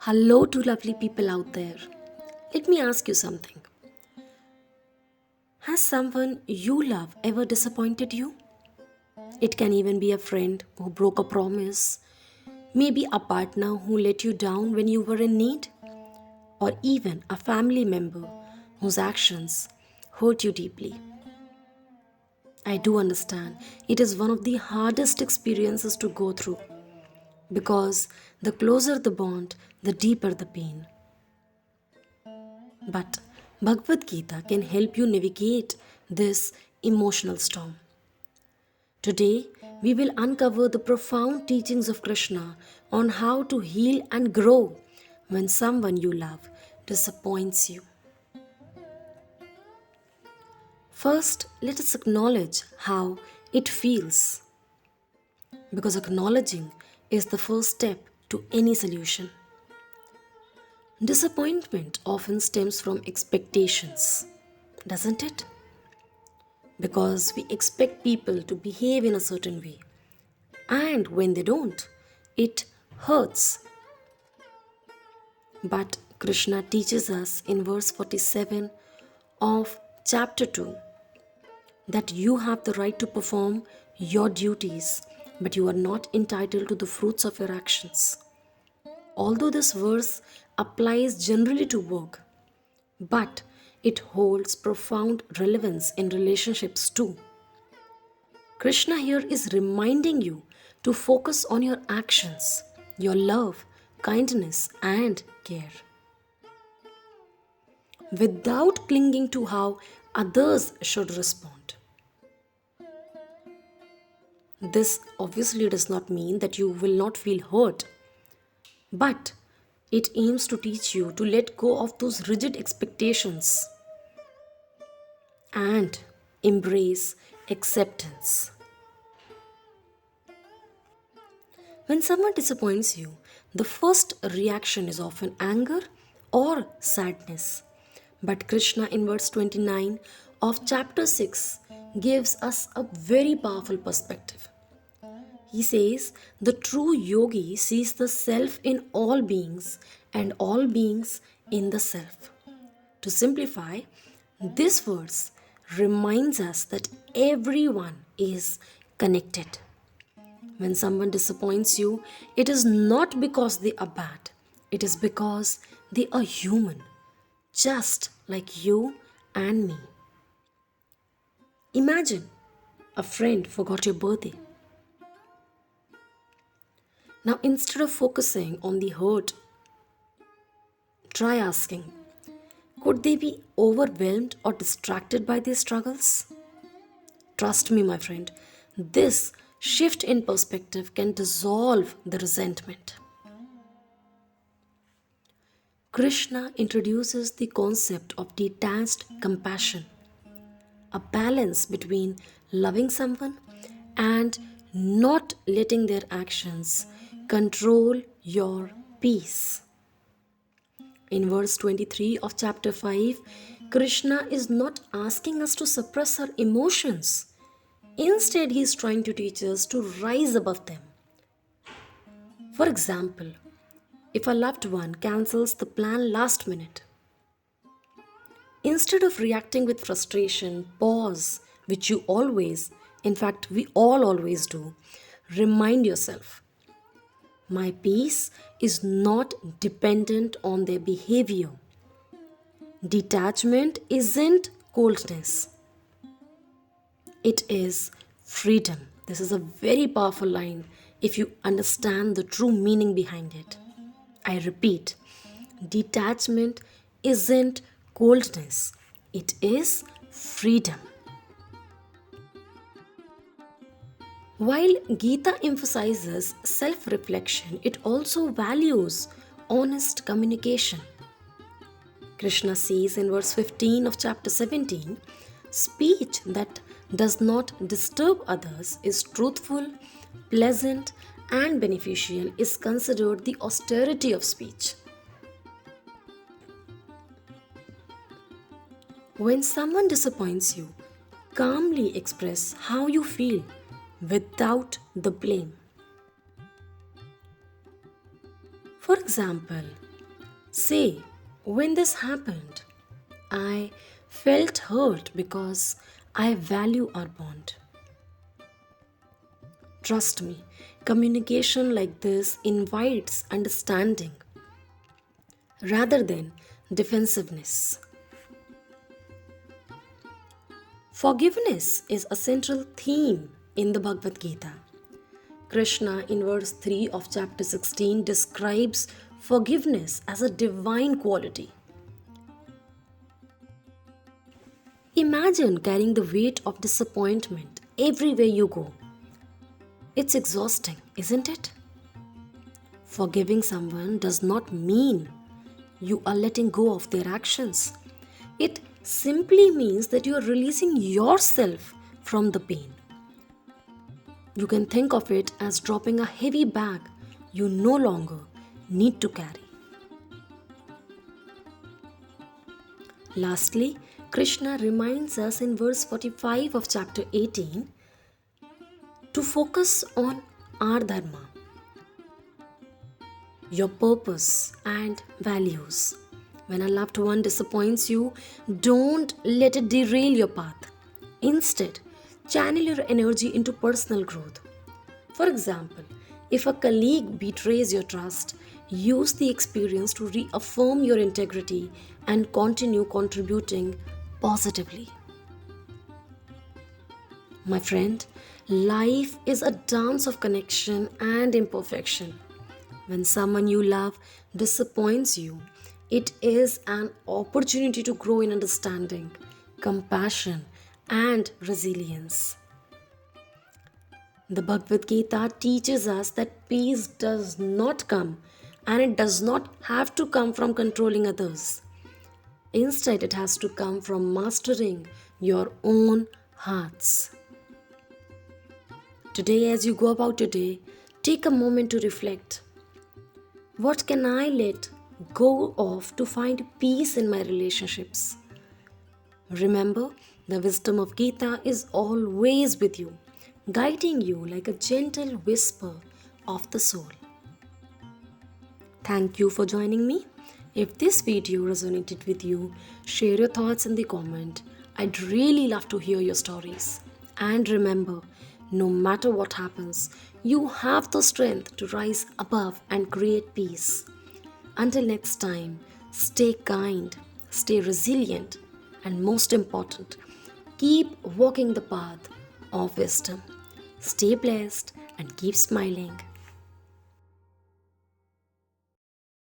Hello to lovely people out there. Let me ask you something. Has someone you love ever disappointed you? It can even be a friend who broke a promise, maybe a partner who let you down when you were in need, or even a family member whose actions hurt you deeply. I do understand it is one of the hardest experiences to go through because the closer the bond, the deeper the pain. But Bhagavad Gita can help you navigate this emotional storm. Today, we will uncover the profound teachings of Krishna on how to heal and grow when someone you love disappoints you. First, let us acknowledge how it feels, because acknowledging is the first step to any solution. Disappointment often stems from expectations, doesn't it? Because we expect people to behave in a certain way, and when they don't, it hurts. But Krishna teaches us in verse 47 of chapter 2 that you have the right to perform your duties, but you are not entitled to the fruits of your actions. Although this verse applies generally to work, but it holds profound relevance in relationships too. Krishna here is reminding you to focus on your actions, your love, kindness, and care, without clinging to how others should respond. This obviously does not mean that you will not feel hurt, but it aims to teach you to let go of those rigid expectations and embrace acceptance. When someone disappoints you, the first reaction is often anger or sadness. But Krishna in verse 29 of chapter 6 gives us a very powerful perspective. He says, the true yogi sees the self in all beings and all beings in the self. To simplify, this verse reminds us that everyone is connected. When someone disappoints you, it is not because they are bad, it is because they are human, just like you and me. Imagine a friend forgot your birthday. Now, instead of focusing on the hurt, try asking, could they be overwhelmed or distracted by their struggles? Trust me, my friend, this shift in perspective can dissolve the resentment. Krishna introduces the concept of detached compassion, a balance between loving someone and not letting their actions control your peace. In verse 23 of chapter 5, Krishna is not asking us to suppress our emotions. Instead, he is trying to teach us to rise above them. For example, if a loved one cancels the plan last minute, instead of reacting with frustration, pause, which you always, in fact, we all always do. Remind yourself, my peace is not dependent on their behavior. Detachment isn't coldness, it is freedom. This is a very powerful line if you understand the true meaning behind it. I repeat, detachment isn't coldness, it is freedom. While Gita emphasizes self reflection, it also values honest communication. Krishna says in verse 15 of chapter 17, speech that does not disturb others is truthful, pleasant, and beneficial is considered the austerity of speech. When someone disappoints you, calmly express how you feel without the blame. For example, Say, when this happened, I felt hurt because I value our bond. Trust me, communication like this invites understanding rather than defensiveness. Forgiveness is a central theme in the Bhagavad Gita. Krishna, in verse 3 of chapter 16, describes forgiveness as a divine quality. Imagine carrying the weight of disappointment everywhere you go. It's exhausting, isn't it? Forgiving someone does not mean you are letting go of their actions. It simply means that you are releasing yourself from the pain. You can think of it as dropping a heavy bag you no longer need to carry. Lastly, Krishna reminds us in verse 45 of chapter 18 to focus on our dharma, your purpose and values. When a loved one disappoints you, don't let it derail your path. Instead, channel your energy into personal growth. For example, if a colleague betrays your trust, use the experience to reaffirm your integrity and continue contributing positively. My friend, life is a dance of connection and imperfection. When someone you love disappoints you, it is an opportunity to grow in understanding, compassion, and resilience. The Bhagavad Gita teaches us that peace does not come and it does not have to come from controlling others. Instead, it has to come from mastering your own hearts. Today, as you go about your day, take a moment to reflect. What can I let go of to find peace in my relationships? Remember, the wisdom of Gita is always with you, guiding you like a gentle whisper of the soul. Thank you for joining me. If this video resonated with you, share your thoughts in the comment. I'd really love to hear your stories. And remember, no matter what happens, you have the strength to rise above and create peace. Until next time, stay kind, stay resilient, and most important, keep walking the path of wisdom. Stay blessed and keep smiling.